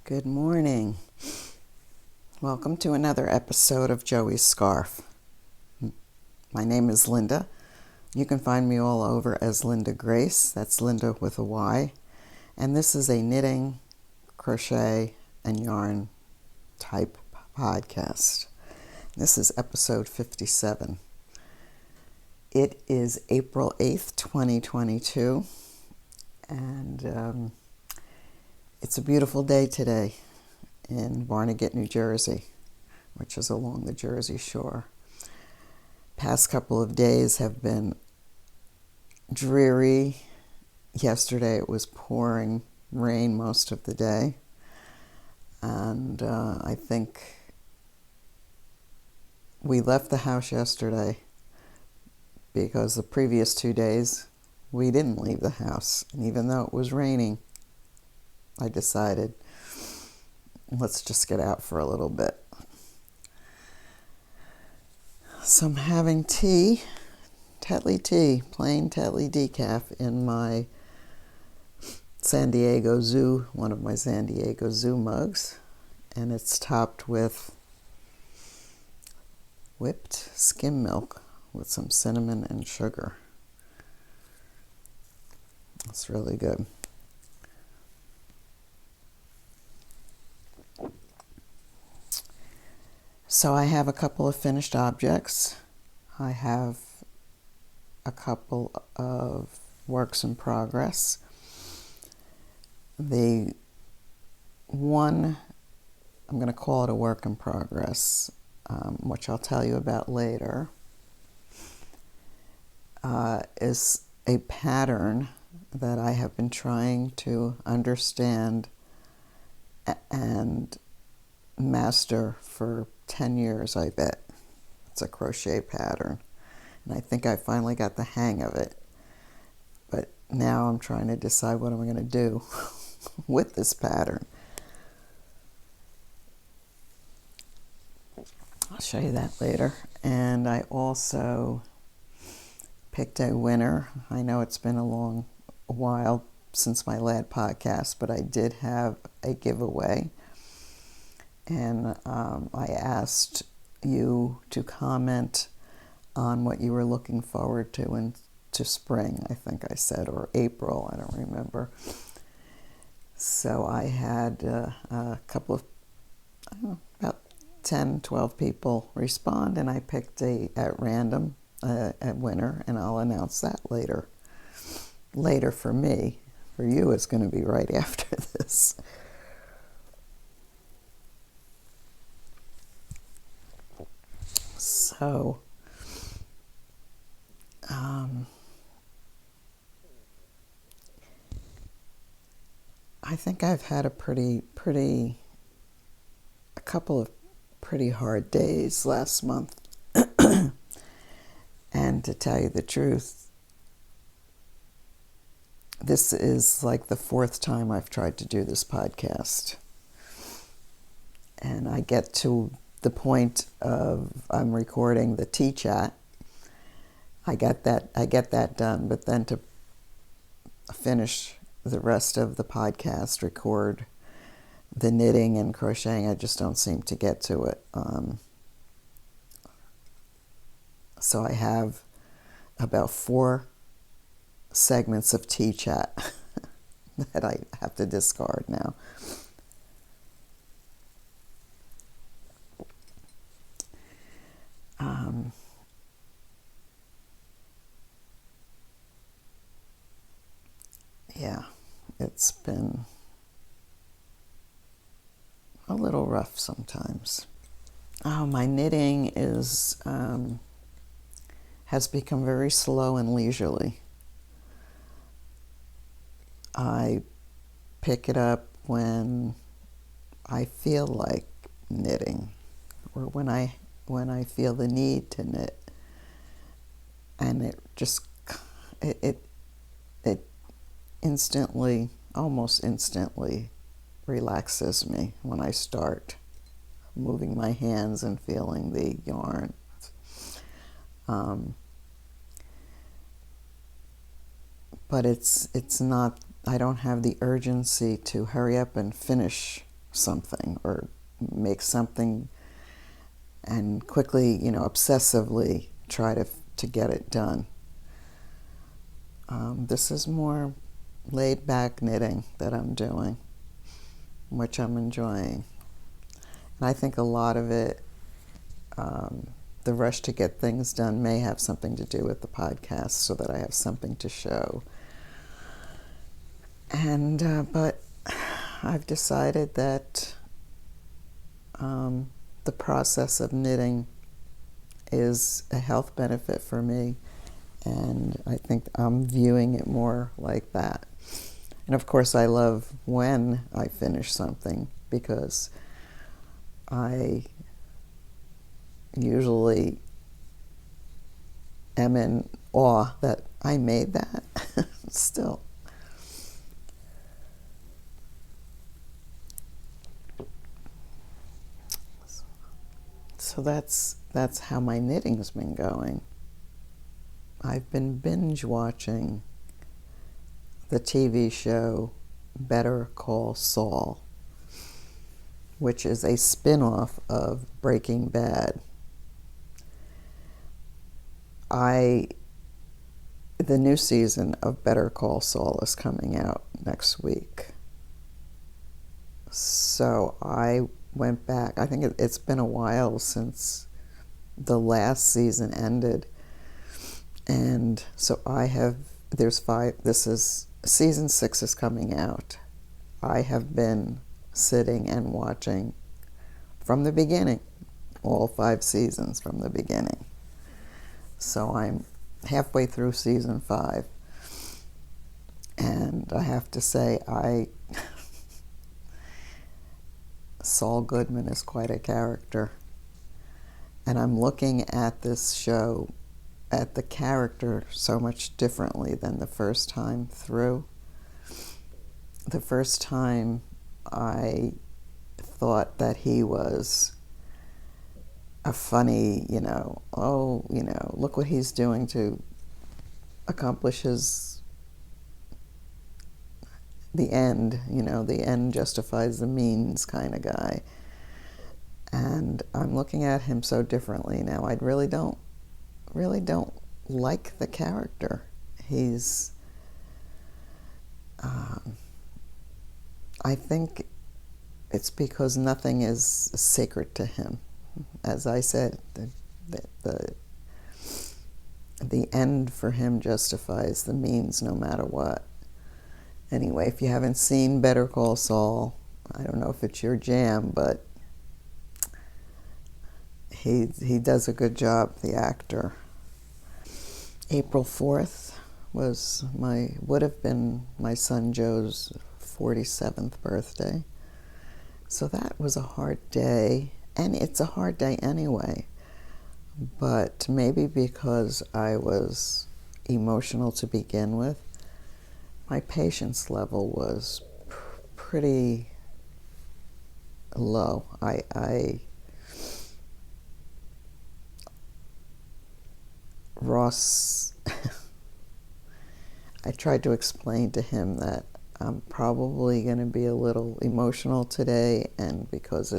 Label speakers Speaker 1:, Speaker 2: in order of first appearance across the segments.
Speaker 1: Good morning. Welcome to another episode of Joey's Scarf. My name is Lynda. You can find me all over as Lynda Grace. That's Lynda with a Y. And this is a knitting, crochet, and yarn type podcast. This is episode 57. It is April 8th, 2022. And it's a beautiful day today in Barnegat, New Jersey, which is along the Jersey Shore. Past couple of days have been dreary. Yesterday it was pouring rain most of the day. And I think we left the house yesterday because the previous 2 days we didn't leave the house. And even though it was raining, I decided, let's just get out for a little bit. So I'm having tea, Tetley tea, plain Tetley decaf in my San Diego Zoo, one of my San Diego Zoo mugs. And it's topped with whipped skim milk with some cinnamon and sugar. It's really good. So I have a couple of finished objects. I have a couple of works in progress. The one, I'm going to call it a work in progress, which I'll tell you about later, is a pattern that I have been trying to understand and master for 10 years, I bet. It's a crochet pattern. And I think I finally got the hang of it. But now I'm trying to decide what I'm going to do with this pattern. I'll show you that later. And I also picked a winner. I know it's been a while since my last podcast, but I did have a giveaway. And I asked you to comment on what you were looking forward to spring, I think I said, or April, I don't remember. So I had a couple of, about 10, 12 people respond, and I picked at random a winner, and I'll announce that later. Later for me. For you, it's going to be right after this. So, I think I've had a couple of pretty hard days last month. And to tell you the truth, this is like the fourth time I've tried to do this podcast. And I get to the point of I'm recording the tea chat. I get that done, but then to finish the rest of the podcast, record the knitting and crocheting, I just don't seem to get to it. So I have about 4 segments of tea chat that I have to discard now. Yeah, it's been a little rough sometimes. Oh, my knitting has become very slow and leisurely. I pick it up when I feel like knitting, or when I feel the need to knit, and it instantly, almost instantly, relaxes me when I start moving my hands and feeling the yarn. But it's not, I don't have the urgency to hurry up and finish something or make something and quickly, obsessively try to get it done. This is more laid back knitting that I'm doing, which I'm enjoying. And I think a lot of it, the rush to get things done may have something to do with the podcast so that I have something to show. And, but I've decided that the process of knitting is a health benefit for me, and I think I'm viewing it more like that. And of course I love when I finish something, because I usually am in awe that I made that still. So that's how my knitting's been going. I've been binge watching the TV show Better Call Saul, which is a spin-off of Breaking Bad. The new season of Better Call Saul is coming out next week. So I went back. I think it's been a while since the last season ended. And so there's 5, season 6 is coming out. I have been sitting and watching from the beginning, all 5 seasons from the beginning. So I'm halfway through season 5. And I have to say, Saul Goodman is quite a character. And I'm looking at this show, at the character, so much differently than the first time through. The first time I thought that he was a funny, look what he's doing to accomplish the end, the end justifies the means kind of guy. And I'm looking at him so differently now. I really don't like the character. He's, I think it's because nothing is sacred to him. As I said, the end for him justifies the means no matter what. Anyway, if you haven't seen Better Call Saul, I don't know if it's your jam, but he does a good job, the actor. April 4th would have been my son Joe's 47th birthday. So that was a hard day, and it's a hard day anyway. But maybe because I was emotional to begin with, my patience level was pretty low. Ross, I tried to explain to him that I'm probably going to be a little emotional today, and because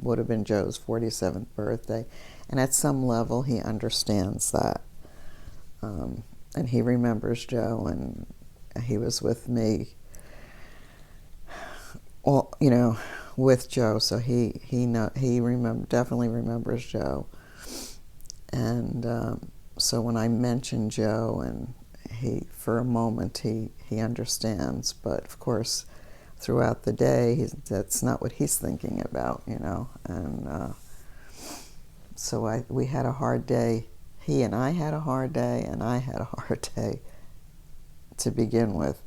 Speaker 1: would have been Joe's 47th birthday, and at some level he understands that, and he remembers Joe, and he was with me, with Joe, so he definitely remembers Joe. And so when I mention Joe, and for a moment he understands, but of course throughout the day that's not what he's thinking about, and so we had a hard day. He and I had a hard day, and I had a hard day to begin with.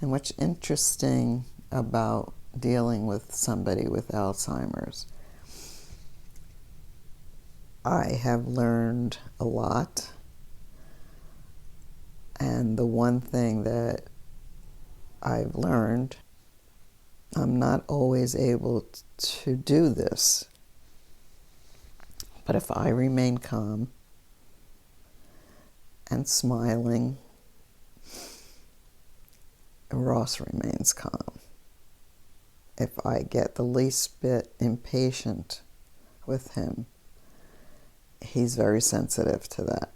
Speaker 1: And what's interesting about dealing with somebody with Alzheimer's, I have learned a lot, and the one thing that I've learned, I'm not always able to do this, but if I remain calm and smiling, Ross remains calm. if I get the least bit impatient with him, he's very sensitive to that.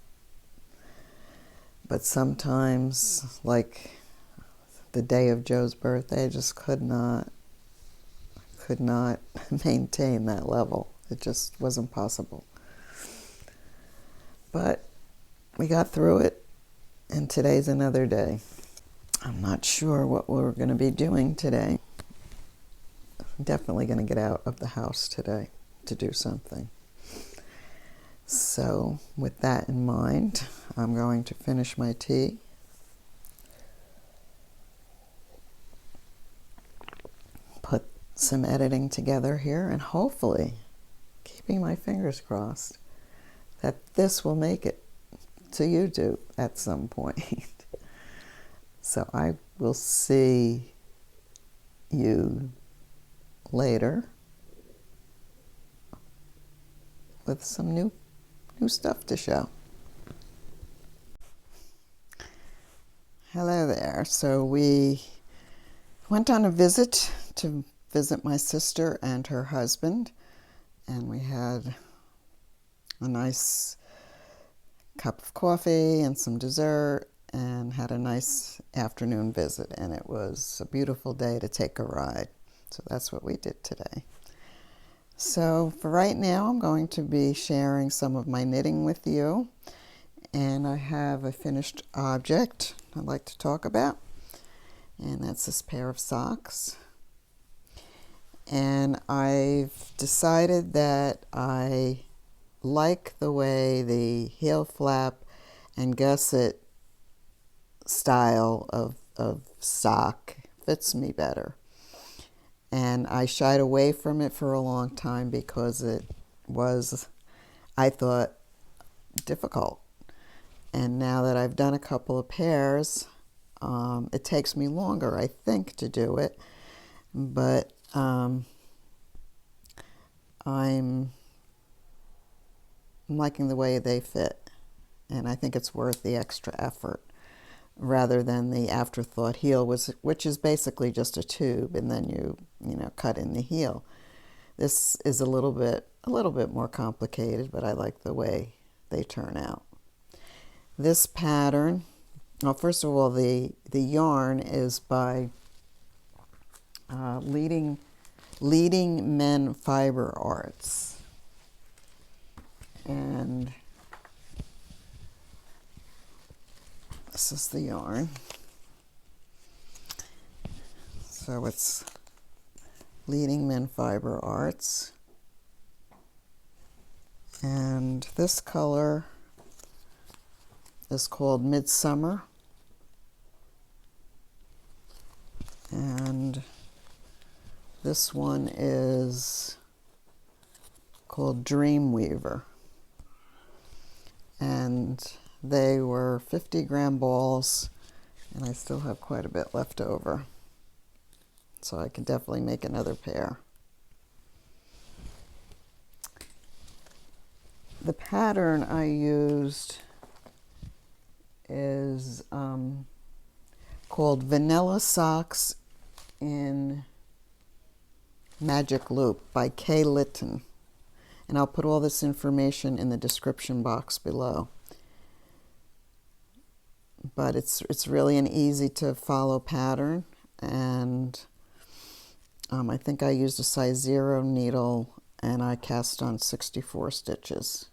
Speaker 1: But sometimes, like the day of Joe's birthday, I just could not maintain that level. It just wasn't possible. But we got through it, and today's another day. I'm not sure what we're going to be doing today. I'm definitely going to get out of the house today to do something. So with that in mind, I'm going to finish my tea. Put some editing together here, and hopefully, keeping my fingers crossed, that this will make it to YouTube at some point. So I will see you later with some new stuff to show. Hello there. So we went on a visit to visit my sister and her husband, and we had a nice cup of coffee and some dessert and had a nice afternoon visit, and it was a beautiful day to take a ride. So that's what we did today. So for right now, I'm going to be sharing some of my knitting with you, and I have a finished object I'd like to talk about, and that's this pair of socks. And I've decided that I like the way the heel flap and gusset style of sock fits me better. And I shied away from it for a long time because it was, I thought, difficult. And now that I've done a couple of pairs, it takes me longer, I think, to do it. But I'm liking the way they fit. And I think it's worth the extra effort, rather than the afterthought heel, which is basically just a tube, and then you cut in the heel. This is a little bit more complicated, but I like the way they turn out. This pattern, well, first of all, the yarn is by Leading Men Fiber Arts, and this is the yarn. So it's Leading Men Fiber Arts. And this color is called Midsummer. And this one is called Dreamweaver. And they were 50-gram balls, and I still have quite a bit left over. So I can definitely make another pair. The pattern I used is called Vanilla Socks in Magic Loop by Kay Litton. And I'll put all this information in the description box below. But it's really an easy to follow pattern, and I think I used a size 0 needle, and I cast on 64 stitches.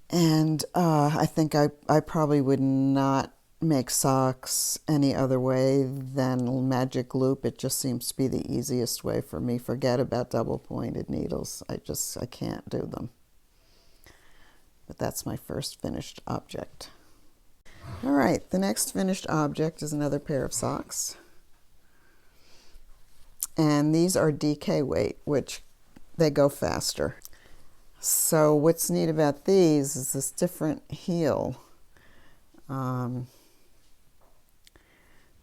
Speaker 1: And I think I probably would not make socks any other way than Magic Loop. It just seems to be the easiest way for me. Forget about double pointed needles. I can't do them. But that's my first finished object. All right, the next finished object is another pair of socks. And these are DK weight, which they go faster. So what's neat about these is this different heel.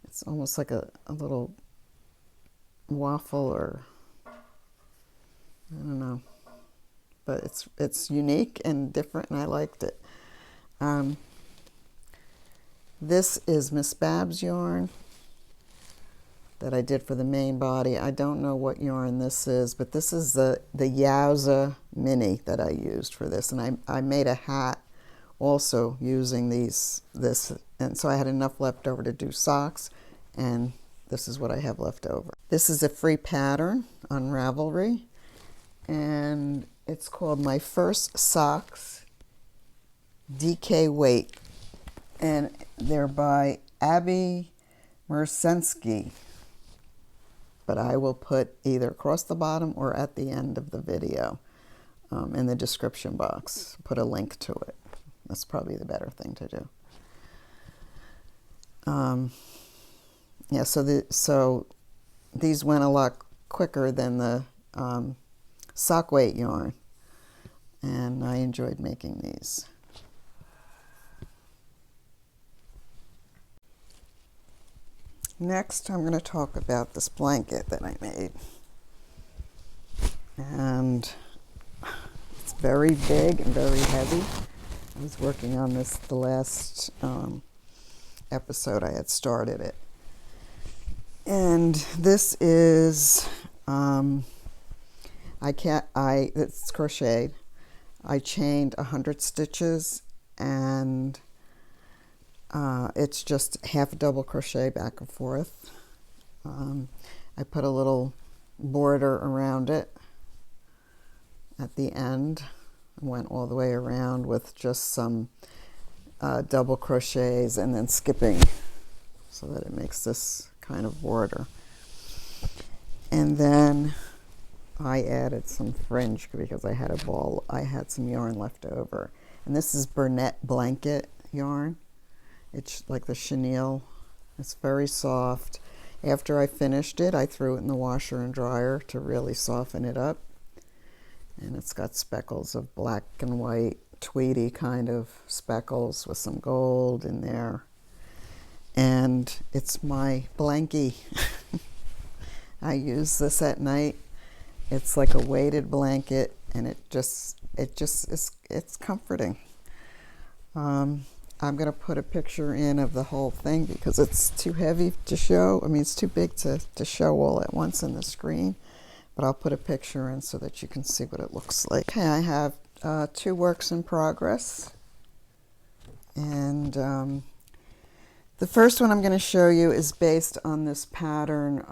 Speaker 1: It's almost like a little waffle, or I don't know. But it's unique and different, and I liked it. This is Miss Bab's yarn, that I did for the main body. I don't know what yarn this is, but this is the Yowza Mini that I used for this. And I made a hat also using this. And so I had enough left over to do socks, and this is what I have left over. This is a free pattern on Ravelry, and it's called My First Socks DK Weight, and they're by Mroczenski. But I will put either across the bottom or at the end of the video in the description box. Put a link to it. That's probably the better thing to do. Yeah, so these went a lot quicker than the sock weight yarn, and I enjoyed making these. Next, I'm going to talk about this blanket that I made. And it's very big and very heavy. I was working on this the last episode I had started it. And this is, it's crocheted. I chained 100 stitches, and it's just half a double crochet back and forth. I put a little border around it at the end. I went all the way around with just some double crochets and then skipping so that it makes this kind of border. And then I added some fringe because I had some yarn left over. And this is Burnett blanket yarn. It's like the chenille. It's very soft. After I finished it, I threw it in the washer and dryer to really soften it up. And it's got speckles of black and white, tweedy kind of speckles with some gold in there. And it's my blankie. I use this at night. It's like a weighted blanket, and it's comforting. I'm going to put a picture in of the whole thing because it's too heavy to show. I mean, it's too big to show all at once in the screen. But I'll put a picture in so that you can see what it looks like. Okay, I have 2 works in progress. And the first one I'm going to show you is based on this pattern.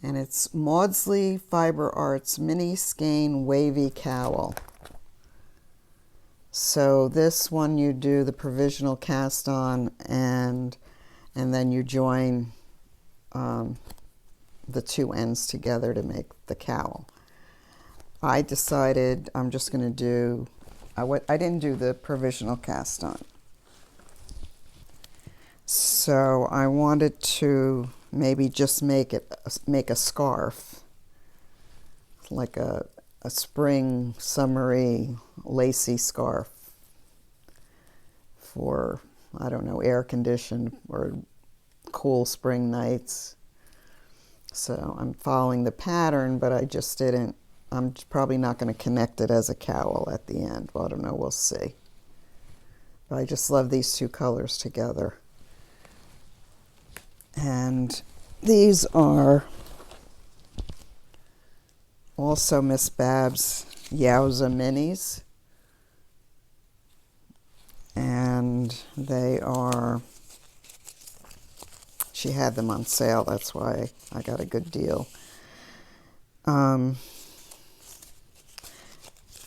Speaker 1: And it's Mawdsley Fiber Arts Mini-Skein Wavy Cowl. So this one you do the provisional cast on, and then you join the 2 ends together to make the cowl. I decided I'm just going to do, I didn't do the provisional cast on. So I wanted to maybe just make a scarf, like a spring, summery, lacy scarf for, I don't know, air conditioned or cool spring nights. So I'm following the pattern, but I just didn't, I'm probably not going to connect it as a cowl at the end. Well, I don't know, we'll see. But I just love these 2 colors together. And these are also Miss Bab's Yowza Minis. And they are, she had them on sale, that's why I got a good deal.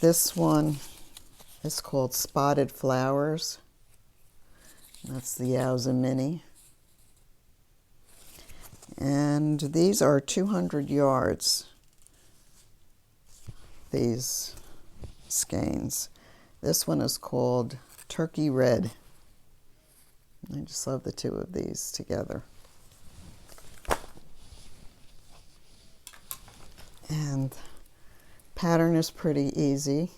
Speaker 1: This one is called Spotted Flowers. That's the Yowza Mini. And these are 200 yards, these skeins. This one is called Turkey Red. I just love the 2 of these together. And pattern is pretty easy.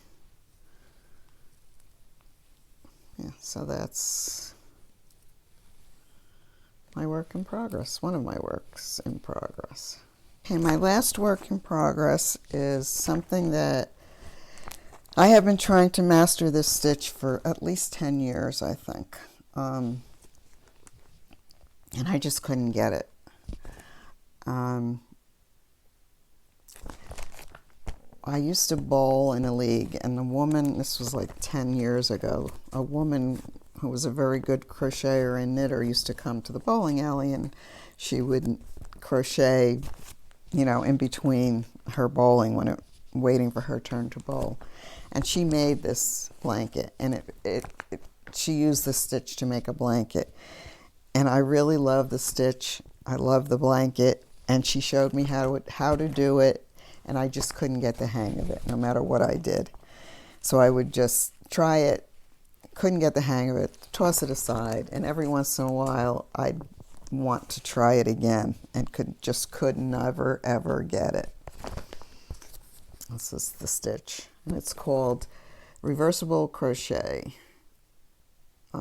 Speaker 1: Yeah, so that's my work in progress, one of my works in progress. Okay, my last work in progress is something that I have been trying to master this stitch for at least 10 years, I think. and I just couldn't get it. I used to bowl in a league, and a woman, this was like 10 years ago, a woman who was a very good crocheter and knitter used to come to the bowling alley, and she would crochet, you know, in between her bowling waiting for her turn to bowl. And she made this blanket, and she used the stitch to make a blanket. And I really love the stitch. I love the blanket, and she showed me how to do it. And I just couldn't get the hang of it, no matter what I did. So I would just try it, couldn't get the hang of it, toss it aside, and every once in a while I'd want to try it again, and could never ever get it. This is the stitch, and it's called Reversible Crochet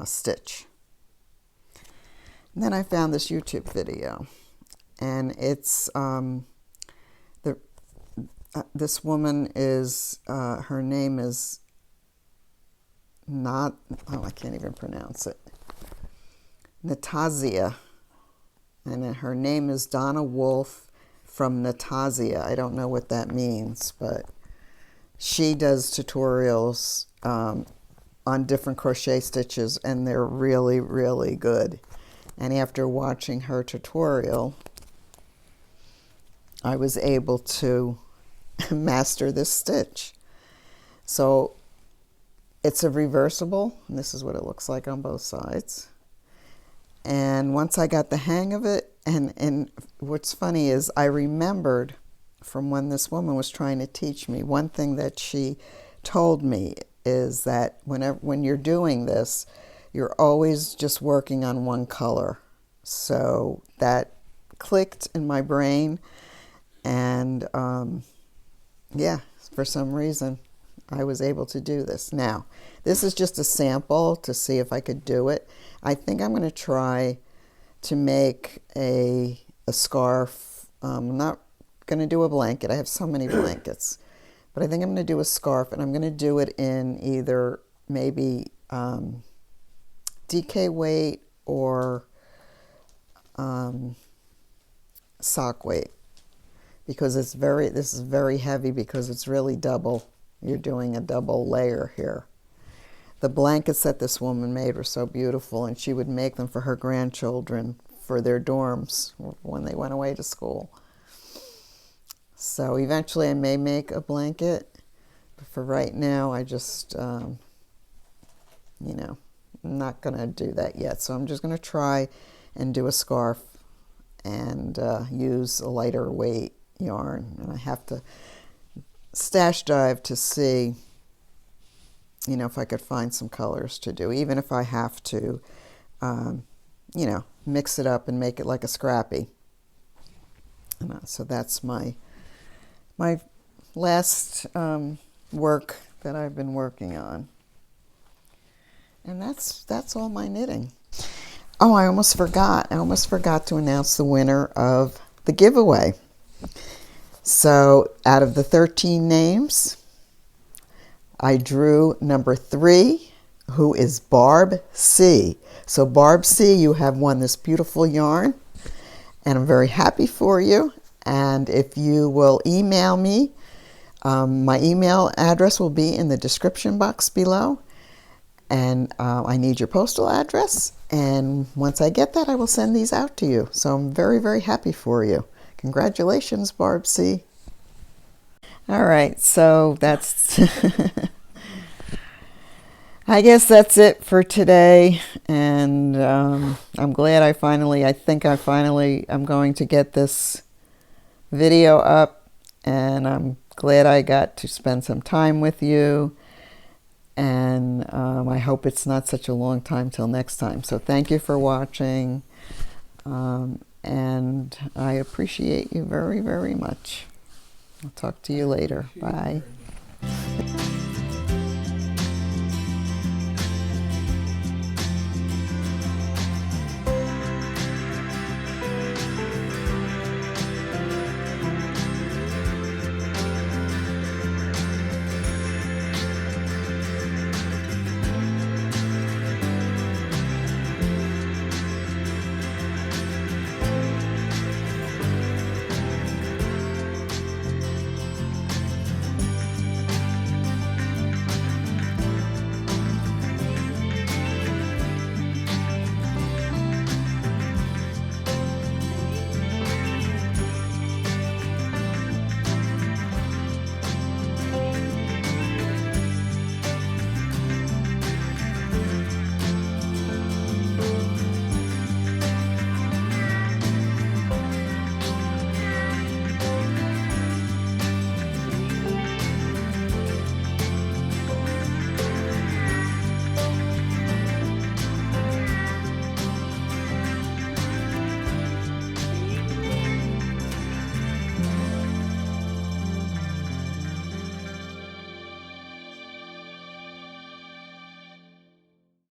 Speaker 1: Stitch. And then I found this YouTube video, and it's this woman is, her name is I can't even pronounce it. Natasha. And her name is Donna Wolf from Natasha. I don't know what that means, but she does tutorials on different crochet stitches, and they're really, really good. And after watching her tutorial, I was able to master this stitch. So it's a reversible, and this is what it looks like on both sides. And once I got the hang of it, and what's funny is I remembered from when this woman was trying to teach me, one thing that she told me is that when you're doing this, you're always just working on one color. So that clicked in my brain, and yeah, for some reason, I was able to do this. Now, this is just a sample to see if I could do it. I think I'm going to try to make a scarf. I'm not going to do a blanket. I have so many blankets. But I think I'm going to do a scarf, and I'm going to do it in either maybe DK weight or sock weight. Because this is very heavy, because it's really double. You're doing a double layer here. The blankets that this woman made were so beautiful, and she would make them for her grandchildren for their dorms when they went away to school. So eventually I may make a blanket, but for right now I just, you know, I'm not going to do that yet. So I'm just going to try and do a scarf and use a lighter weight yarn. And I have to stash dive to see, you know, if I could find some colors to do, even if I have to, you know, mix it up and make it like a scrappy. And so that's my last work that I've been working on. And that's all my knitting. Oh, I almost forgot to announce the winner of the giveaway. So out of the 13 names, I drew number 3, who is Barb C. So Barb C, you have won this beautiful yarn, and I'm very happy for you. And if you will email me, my email address will be in the description box below. And I need your postal address. And once I get that, I will send these out to you. So I'm very, very happy for you. Congratulations, Barb C. All right, so that's, I guess that's it for today. And I'm glad I'm going to get this video up. And I'm glad I got to spend some time with you. And I hope it's not such a long time till next time. So thank you for watching. And I appreciate you very, very much. I'll talk to you later. Bye.